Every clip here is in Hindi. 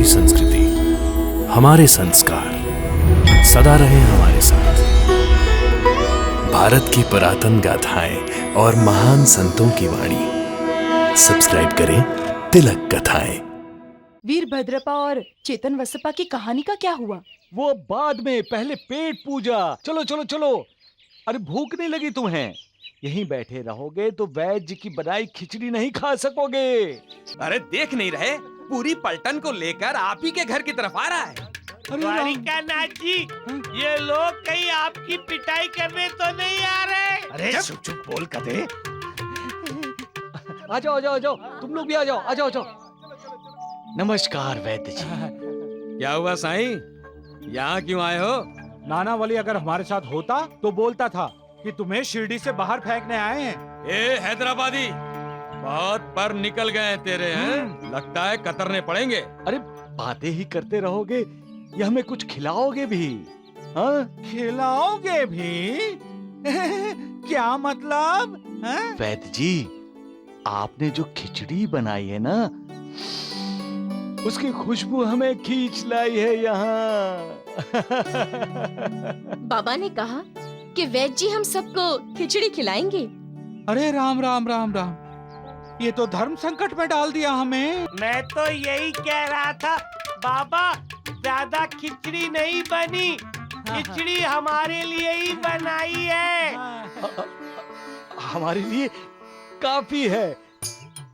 हमारी संस्कृति, हमारे संस्कार सदा रहे हमारे साथ। भारत की पुरातन गाथाएं और महान संतों की वाणी। सब्सक्राइब करें तिलक कथाएं। वीरभद्रप्पा और चेतन वसप्पा की कहानी का क्या हुआ? वो बाद में, पहले पेट पूजा। चलो चलो चलो। अरे भूख नहीं लगी तुम्हें? यहीं बैठे रहोगे तो वैद्य जी की बनाई खिचड़ी नहीं खा सकोगे। अरे देख नहीं रहे, पूरी पलटन को लेकर आप ही के घर की तरफ आ रहा है। द्वारिकानाथ जी, ये लोग कहीं आपकी पिटाई करने तो नहीं आ रहे? अरे चुप चुप बोल कदे। आ जाओ आ जाओ आ जाओ, तुम लोग भी आ जाओ आ जाओ आ जाओ। नमस्कार वैद्य जी। क्या हुआ साईं, यहाँ क्यों आए हो? नाना वाली अगर हमारे साथ होता तो बोलता था कि तुम्हें शिरडी से बाहर फेंकने आए हैं। ए हैदराबादी, बहुत पर निकल गए तेरे हैं, लगता है कतरने पड़ेंगे। अरे बातें ही करते रहोगे या हमें कुछ खिलाओगे भी? हाँ? खिलाओगे भी? क्या मतलब? वैद्य जी, आपने जो खिचड़ी बनाई है ना, उसकी खुशबू हमें खींच लाई है यहाँ। बाबा ने कहा कि वैद्य जी हम सबको खिचड़ी खिलाएंगे। अरे राम राम राम राम, ये तो धर्म संकट में डाल दिया हमें। मैं तो यही कह रहा था बाबा, ज्यादा खिचड़ी नहीं बनी, खिचड़ी हमारे लिए ही बनाई है। हमारे लिए काफी है।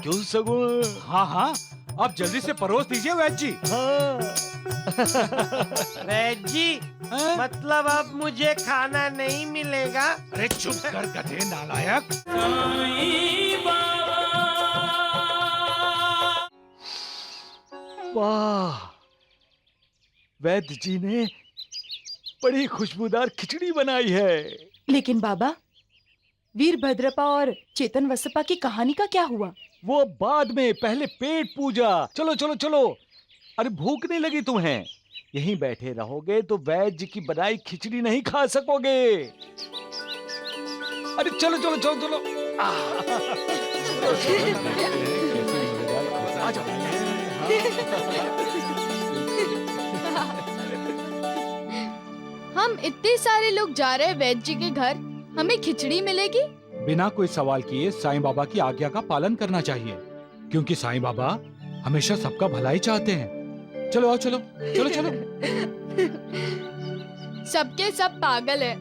क्यों सगुण? हाँ हाँ, आप जल्दी से परोस दीजिए वैद्य जी। हाँ। वैद्य जी, मतलब अब मुझे खाना नहीं मिलेगा? अरे चुप कर गधे नालायक। वाह, वैद्य जी ने बड़ी खुशबूदार खिचड़ी बनाई है। लेकिन बाबा, वीरभद्रप्पा और चेतन वसप्पा की कहानी का क्या हुआ? वो बाद में, पहले पेट पूजा। चलो चलो चलो। अरे भूख नहीं लगी तुम्हें? यहीं बैठे रहोगे तो वैद्य जी की बनाई खिचड़ी नहीं खा सकोगे। अरे चलो चलो चलो चलो। आ जाओ। हम इतने सारे लोग जा रहे हैं वैद्य जी के घर, हमें खिचड़ी मिलेगी? बिना कोई सवाल किए साईं बाबा की आज्ञा का पालन करना चाहिए, क्योंकि साईं बाबा हमेशा सबका भलाई चाहते हैं। चलो आओ, चलो चलो चलो। सबके सब पागल है।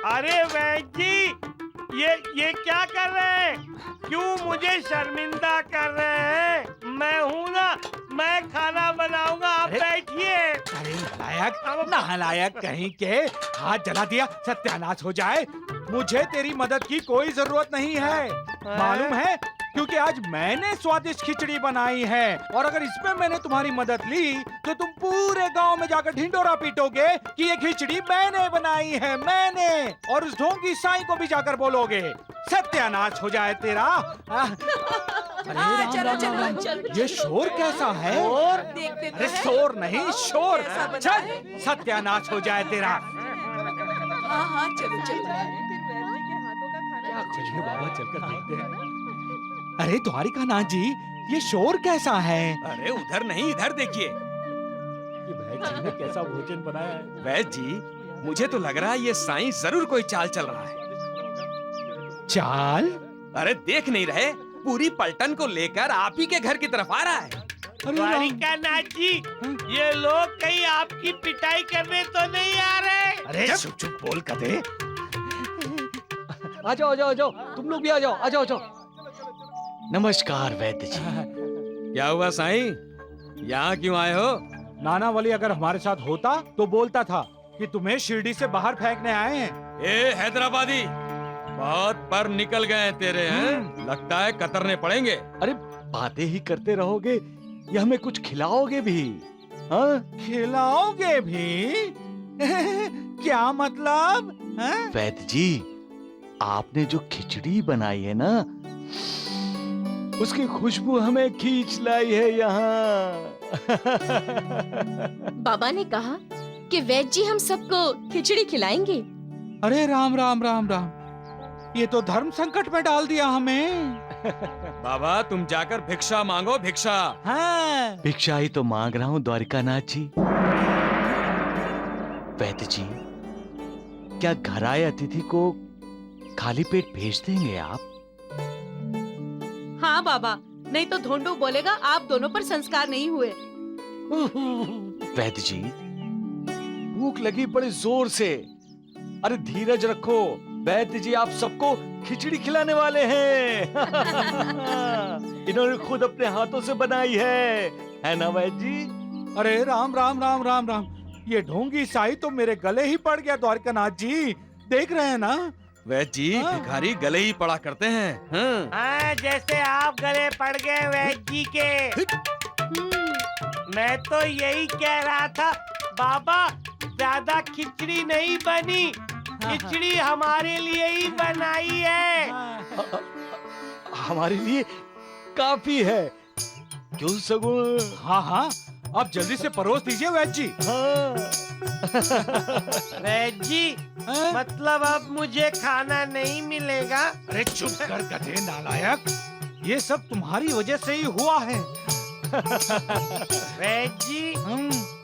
अरे वैद्य जी, ये क्या कर रहे हैं? क्यों मुझे शर्मिंदा कर रहे हैं? मैं हूँ ना, मैं खाना बनाऊंगा, आप बैठिए। अरे नालायक कहीं के, हाथ जला दिया, सत्यानाश हो जाए। मुझे तेरी मदद की कोई जरूरत नहीं है, मालूम है, क्योंकि आज मैंने स्वादिष्ट खिचड़ी बनाई है, और अगर इसमें मैंने तुम्हारी मदद ली तो तुम पूरे गांव में जाकर ढिंडोरा पीटोगे कि ये खिचड़ी मैंने बनाई है, मैंने। और उस ढोंगी साईं को भी जाकर बोलोगे। सत्यानाश हो जाए तेरा। अरे राम राम राम, ये शोर कैसा है? अरे शोर नहीं, शोर। चल, सत्यानाश हो जाए तेरा। क्या खुशबू बाबा, चलकर देखते हैं। अरे द्वारिकानाथ जी, ये शोर कैसा है? अरे उधर नहीं, इधर देखिए। वैद्य जी ने कैसा भोजन बनाया है? वैद्य जी, मुझे तो लग रहा है ये साईं जरूर कोई चाल चल रहा है। चाल? अरे देख नहीं रहे, पूरी पलटन को लेकर आप ही के घर की तरफ आ रहा है। द्वारिकानाथ जी, ये लोग कहीं आपकी पिटाई करने तो नहीं आ रहे? अरे चुप चुप बोल कदे। आ जाओ आ जाओ आ जाओ, तुम लोग भी आ जाओ आ जाओ आ जाओ। नमस्कार वैद्य जी। क्या हुआ साईं, यहाँ क्यों आए हो? नाना वाली अगर हमारे साथ होता तो बोलता था कि तुम्हें शिरडी से बाहर फेंकने आए हैं। ए हैदराबादी, बहुत पर निकल गए तेरे हैं, लगता है कतरने पड़ेंगे। अरे बातें ही करते रहोगे या हमें कुछ खिलाओगे भी? हाँ? खिलाओगे भी? क्या मतलब? वैद्य जी, आपने जो खिचड़ी बनाई है ना, उसकी खुशबू हमें खींच लाई है यहाँ। बाबा ने कहा कि वैद्य जी हम सबको खिचड़ी खिलाएंगे। अरे राम राम राम राम, ये तो धर्म संकट में डाल दिया हमें। बाबा तुम जाकर भिक्षा मांगो, भिक्षा। हाँ, भिक्षा ही तो मांग रहा हूँ द्वारिकानाथ जी। वैद्य जी, क्या घर आए अतिथि को खाली पेट भेज देंगे आप? हाँ बाबा, नहीं तो ढोंडू बोलेगा आप दोनों पर संस्कार नहीं हुए। वैद्य जी, भूख लगी बड़े जोर से। अरे धीरज रखो, वैद्य जी आप सबको खिचड़ी खिलाने वाले हैं। इन्होंने खुद अपने हाथों से बनाई है ना वैद्य जी? अरे राम राम राम राम राम, ये ढोंगी साई तो मेरे गले ही पड़ गया द्वारकानाथ जी, देख रहे हैं ना? वैद्य जी हाँ। भिखारी गले ही पड़ा करते हैं। हाँ। हाँ, जैसे आप गले पड़ गए वैद्य जी के। मैं तो यही कह रहा था बाबा, ज्यादा खिचड़ी नहीं बनी, खिचड़ी हमारे लिए ही बनाई है। हमारे लिए काफी है, क्यों सगुण? हाँ हाँ, आप जल्दी से परोस दीजिए वैद्य जी। हाँ। वैद्य जी, हाँ? मतलब अब मुझे खाना नहीं मिलेगा? अरे चुप कर गधे नालायक, ये सब तुम्हारी वजह से ही हुआ है। वैद्य जी,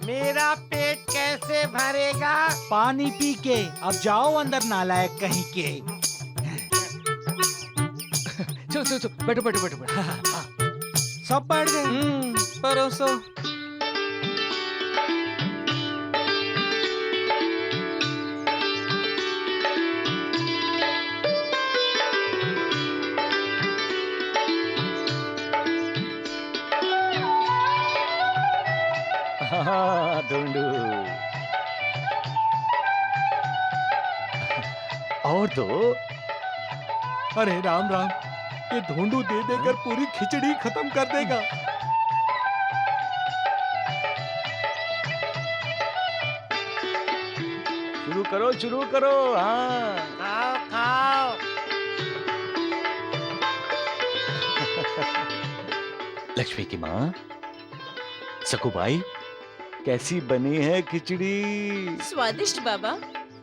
मेरा पेट कैसे भरेगा? पानी पी के। अब जाओ अंदर नालायक कहीं के। चलो चलो चलो, बैठो बैठो बैठो बैठो। सब बैठ गए। परोसो। हाँ, ढूंढू। और दो। अरे राम राम, ये ढोंडू दे देकर पूरी खिचड़ी खत्म कर देगा। शुरू करो शुरू करो। हाँ। खाओ खाओ। लक्ष्मी की माँ, सकुबाई, कैसी बनी है खिचड़ी? स्वादिष्ट बाबा,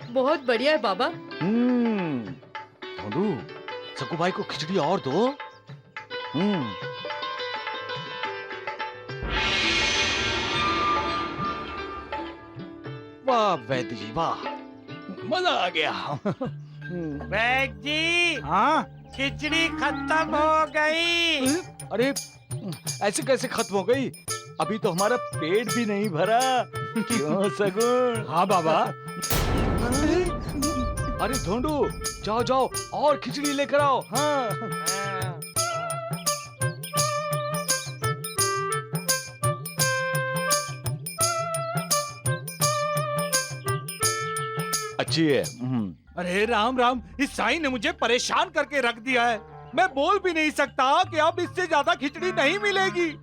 बहुत बढ़िया है बाबा। ढोंडू, सकुबाई को खिचड़ी और दो। वाह वैद्य जी वाह, मजा आ गया। वैद्य जी, हाँ? खिचड़ी खत्म हो गई। अरे ऐसे कैसे खत्म हो गई? अभी तो हमारा पेट भी नहीं भरा। क्यों सगुन? हाँ बाबा। अरे ढोंडू, जाओ जाओ और खिचड़ी लेकर आओ। हाँ। अच्छी है। अरे राम राम, इस साईं ने मुझे परेशान करके रख दिया है। मैं बोल भी नहीं सकता कि अब इससे ज्यादा खिचड़ी नहीं मिलेगी।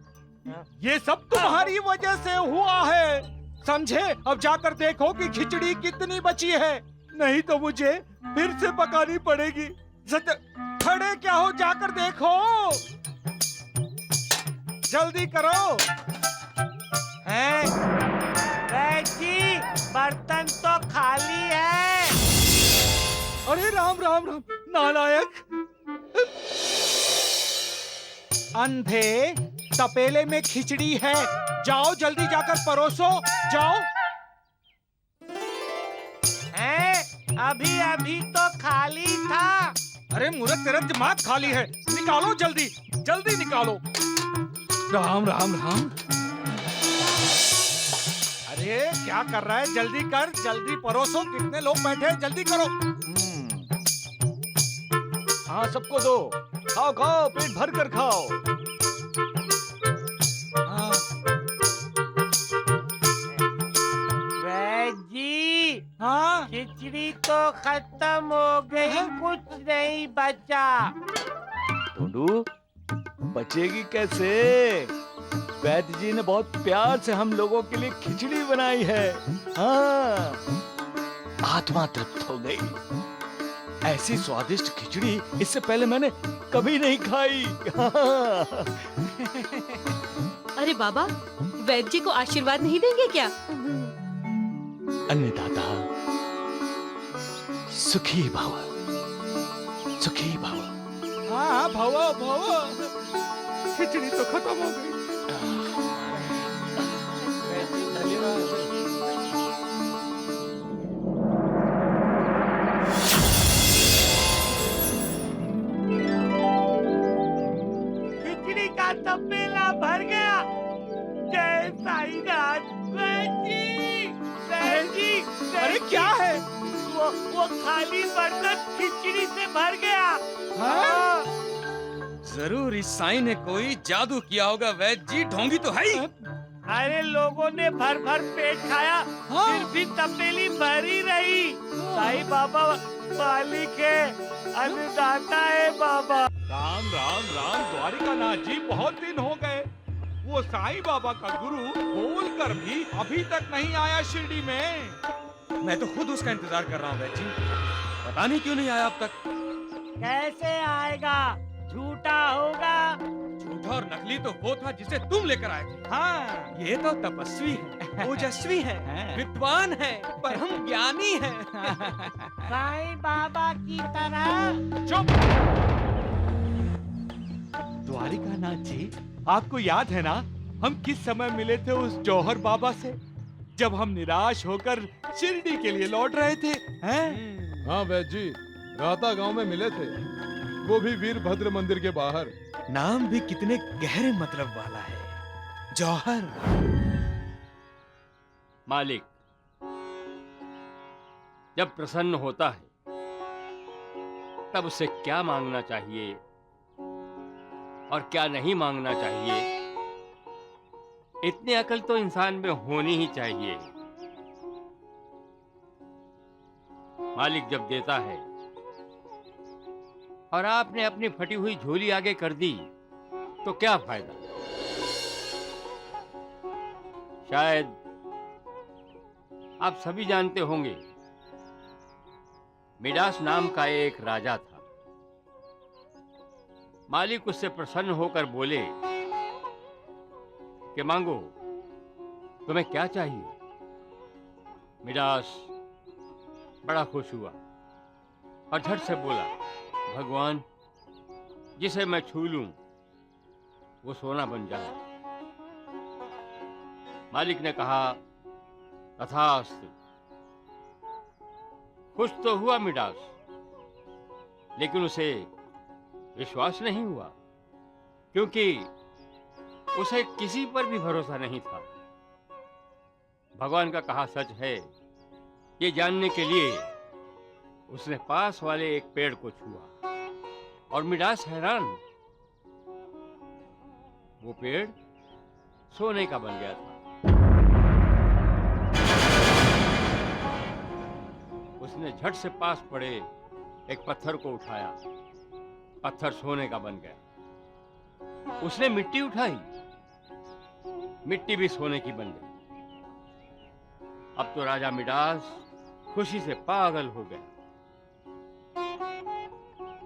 ये सब तुम्हारी वजह से हुआ है, समझे? अब जाकर देखो कि खिचड़ी कितनी बची है, नहीं तो मुझे फिर से पकानी पड़ेगी। खड़े क्या हो, जाकर देखो, जल्दी करो। हैं? वैद्य जी, बर्तन तो खाली है। अरे राम राम राम, नालायक अंधे, तपेले में खिचड़ी है, जाओ जल्दी जाकर परोसो, जाओ। हैं? अभी अभी तो खाली था। अरे मूर्ख, तेरा दिमाग खाली है, निकालो जल्दी, जल्दी निकालो। राम राम राम। अरे क्या कर रहा है, जल्दी कर, जल्दी परोसो, कितने लोग बैठे हैं, जल्दी करो। हाँ सबको दो, खाओ खाओ, पेट भर कर खाओ। हाँ। वैद्य जी, हाँ? खिचड़ी तो खत्म हो गई, कुछ नहीं बचा। ढोंडू, बचेगी कैसे? वैद्य जी ने बहुत प्यार से हम लोगों के लिए खिचड़ी बनाई है। हाँ, आत्मा तृप्त हो गई। ऐसी स्वादिष्ट खिचड़ी इससे पहले मैंने कभी नहीं खाई। हाँ। अरे बाबा, वैद्य जी को आशीर्वाद नहीं देंगे क्या? अन्नदाता सुखी भव, सुखी भव। हाँ भवो भवो, खिचड़ी तो खत्म हो गई। खिचड़ी का तपेला भर गया। जय साईनाथ। बहन जी, बहन जी, अरे क्या है? वो खाली बर्तन खिचड़ी से भर गया। हाँ? जरूर इस साईं ने कोई जादू किया होगा वैद्य जी, ढोंगी तो है ही। अरे लोगों ने भर भर पेट खाया, हाँ? फिर भी तपेली भरी रही। साईं बाबा मालिक है, अन्नदाता है बाबा। राम राम राम द्वारिकानाथ जी, बहुत दिन हो गए। वो साईं बाबा का गुरु बोल कर भी अभी तक नहीं आया शिरडी में। मैं तो खुद उसका इंतजार कर रहा हूँ वैद्य जी, पता नहीं क्यों नहीं आया अब तक। कैसे आएगा? झूठा होगा। झूठा और नकली तो वो था जिसे तुम लेकर आए थे। हाँ। ये तो तपस्वी है, ओजस्वी है, विद्वान है, परम ज्ञानी है। साईं बाबा की तरह। चुप। द्वारिकानाथ जी, आपको याद है ना हम किस समय मिले थे उस जौहर बाबा से, जब हम निराश होकर शिरडी के लिए लौट रहे थे? हैं? हाँ वैद्य जी, राता गांव में मिले थे, वो भी वीरभद्र मंदिर के बाहर। नाम भी कितने गहरे मतलब वाला है, जौहर। मालिक जब प्रसन्न होता है तब उसे क्या मांगना चाहिए और क्या नहीं मांगना चाहिए, इतनी अकल तो इंसान में होनी ही चाहिए। मालिक जब देता है और आपने अपनी फटी हुई झोली आगे कर दी तो क्या फायदा। शायद आप सभी जानते होंगे, मिडास नाम का एक राजा था। मालिक उससे प्रसन्न होकर बोले कि मांगो, तुम्हें क्या चाहिए। मिडास बड़ा खुश हुआ और झट से बोला, भगवान जिसे मैं छू लूं वो सोना बन जाए। मालिक ने कहा, तथास्तु। खुश तो हुआ मिडास, लेकिन उसे विश्वास नहीं हुआ, क्योंकि उसे किसी पर भी भरोसा नहीं था। भगवान का कहा सच है, ये जानने के लिए उसने पास वाले एक पेड़ को छुआ और मिडास हैरान। वो पेड़ सोने का बन गया था। उसने झट से पास पड़े एक पत्थर को उठाया, पत्थर सोने का बन गया। उसने मिट्टी उठाई, मिट्टी भी सोने की बन गई। अब तो राजा मिडास खुशी से पागल हो गया।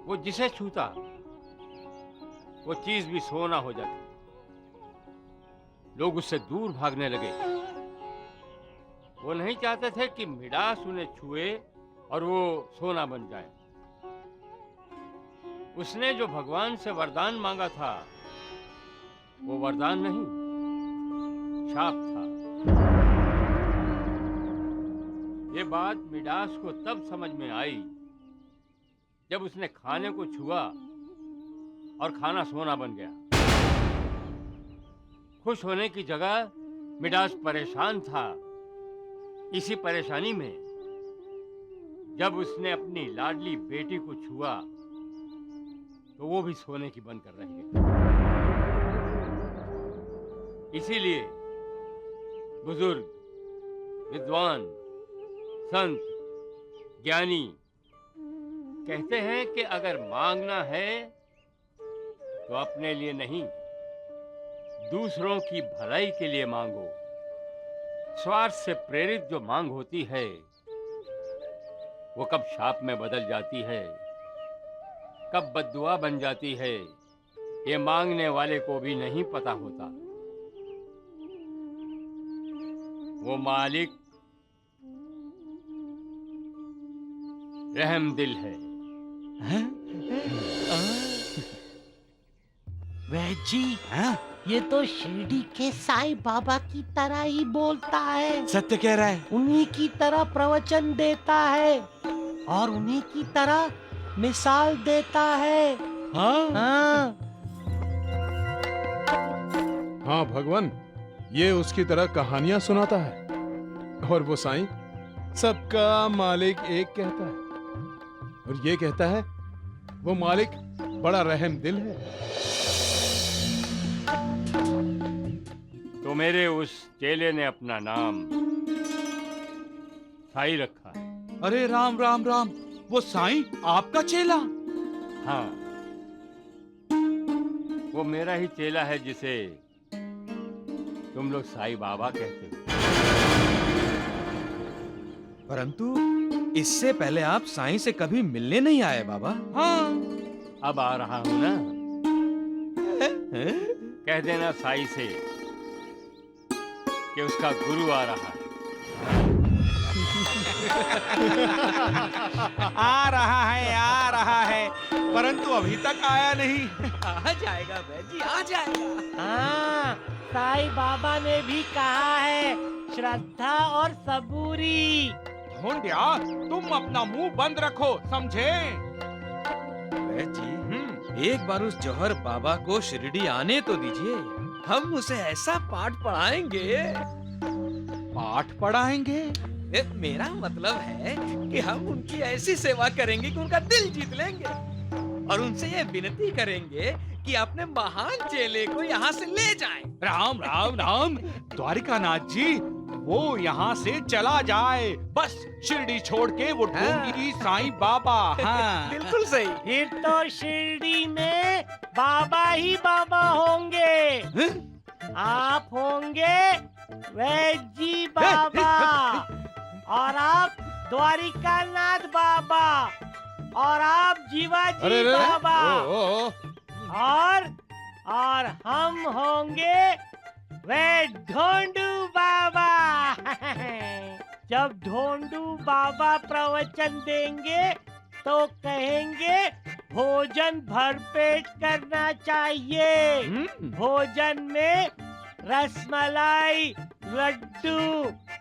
वो जिसे छूता वो चीज भी सोना हो जाती। लोग उससे दूर भागने लगे। वो नहीं चाहते थे कि मिडास उन्हें छुए और वो सोना बन जाए। उसने जो भगवान से वरदान मांगा था वो वरदान नहीं, शाप था। ये बात मिडास को तब समझ में आई जब उसने खाने को छुआ और खाना सोना बन गया। खुश होने की जगह मिडास परेशान था। इसी परेशानी में जब उसने अपनी लाडली बेटी को छुआ तो वो भी सोने की बनकर रह गई। इसीलिए बुजुर्ग, विद्वान, संत, ज्ञानी कहते हैं कि अगर मांगना है तो अपने लिए नहीं, दूसरों की भलाई के लिए मांगो। स्वार्थ से प्रेरित जो मांग होती है वो कब शाप में बदल जाती है, कब बद्दुआ बन जाती है, ये मांगने वाले को भी नहीं पता होता। वो मालिक रहम दिल है। वैद जी, हैं? ये तो शिरडी के साईं बाबा की तरह ही बोलता है, सत्य कह रहा है। उन्हीं की तरह प्रवचन देता है और उन्हीं की तरह मिसाल देता है। हाँ? हाँ। हाँ भगवान, ये उसकी तरह कहानियां सुनाता है और वो साईं सबका मालिक एक कहता है और ये कहता है वो मालिक बड़ा रहम दिल है। तो मेरे उस चेले ने अपना नाम साई रखा है। अरे राम राम राम, वो साईं आपका चेला? हाँ, वो मेरा ही चेला है जिसे तुम लोग साईं बाबा कहते हो। परंतु इससे पहले आप साईं से कभी मिलने नहीं आए बाबा। हाँ। अब आ रहा हूं ना, कह देना साईं से कि उसका गुरु आ रहा है। आ रहा है, परंतु अभी तक आया नहीं। आ जाएगा वैद जी, आ जाएगा। हाँ, साईं बाबा ने भी कहा है, श्रद्धा और सबूरी। ढोंडिया, तुम अपना मुंह बंद रखो, समझे? वैद जी, एक बार उस जौहर बाबा को शिरडी आने तो दीजिए, हम उसे ऐसा पाठ पढ़ाएंगे। पाठ पढ़ाएंगे? मेरा मतलब है कि हम उनकी ऐसी सेवा करेंगे कि उनका दिल जीत लेंगे और उनसे ये विनती करेंगे कि अपने महान चेले को यहाँ से ले जाएं। राम राम राम, द्वारिकानाथ जी, वो यहाँ से चला जाए, बस शिरडी छोड़ के वो ढोंगी साईं बाबा। हाँ। बिल्कुल सही। फिर तो शिरडी में बाबा ही बाबा होंगे। आप होंगे वैद जी बाबा और आप द्वारिकानाथ बाबा और आप जीवाजी बाबा और हम होंगे वे ढोंडू बाबा। जब ढोंडू बाबा प्रवचन देंगे तो कहेंगे भोजन भरपेट करना चाहिए। भोजन में रसमलाई, लड्डू,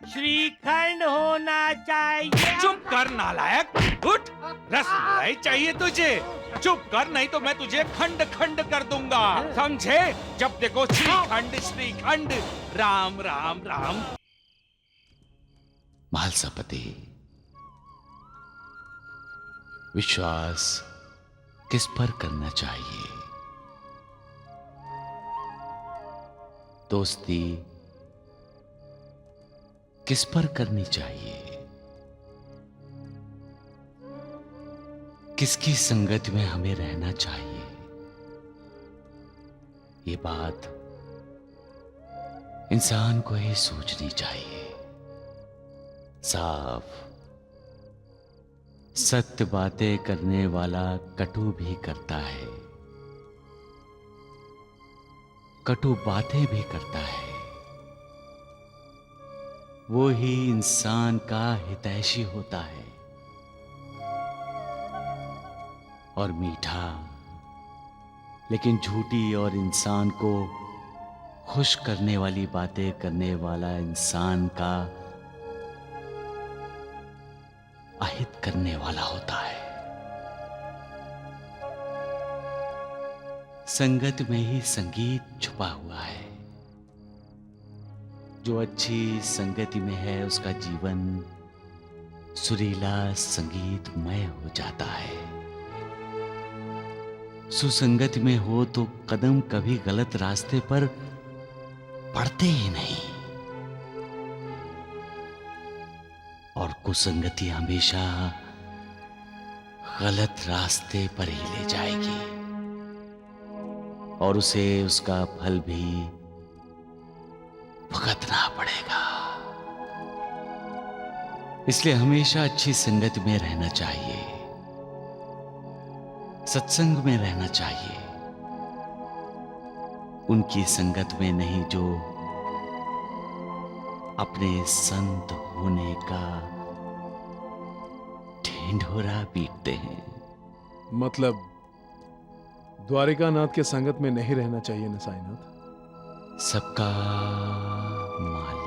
श्रीखंड होना चाहिए। चुप कर नालायक, उठ। रसमलाई चाहिए तुझे? चुप कर, नहीं तो मैं तुझे खंड खंड कर दूंगा, समझे? जब देखो श्रीखंड श्रीखंड। राम राम राम। महालसापति, विश्वास किस पर करना चाहिए? दोस्ती किस पर करनी चाहिए? किसकी संगत में हमें रहना चाहिए? ये बात इंसान को ही सोचनी चाहिए। साफ सत्य बातें करने वाला कटु भी करता है, कटु बातें भी करता है। वो ही इंसान का हितैषी होता है। और मीठा लेकिन झूठी और इंसान को खुश करने वाली बातें करने वाला इंसान का अहित करने वाला होता है। संगत में ही संगीत छुपा हुआ है। जो अच्छी संगति में है उसका जीवन सुरीला संगीतमय हो जाता है। सुसंगत में हो तो कदम कभी गलत रास्ते पर पड़ते ही नहीं, और कुसंगति हमेशा गलत रास्ते पर ही ले जाएगी और उसे उसका फल भी भुगतना पड़ेगा। इसलिए हमेशा अच्छी संगत में रहना चाहिए, सत्संग में रहना चाहिए। उनकी संगत में नहीं जो अपने संत होने का ढिंढोरा पीटते हैं। मतलब द्वारिकानाथ के संगत में नहीं रहना चाहिए ना साईनाथ। सबका मालिक।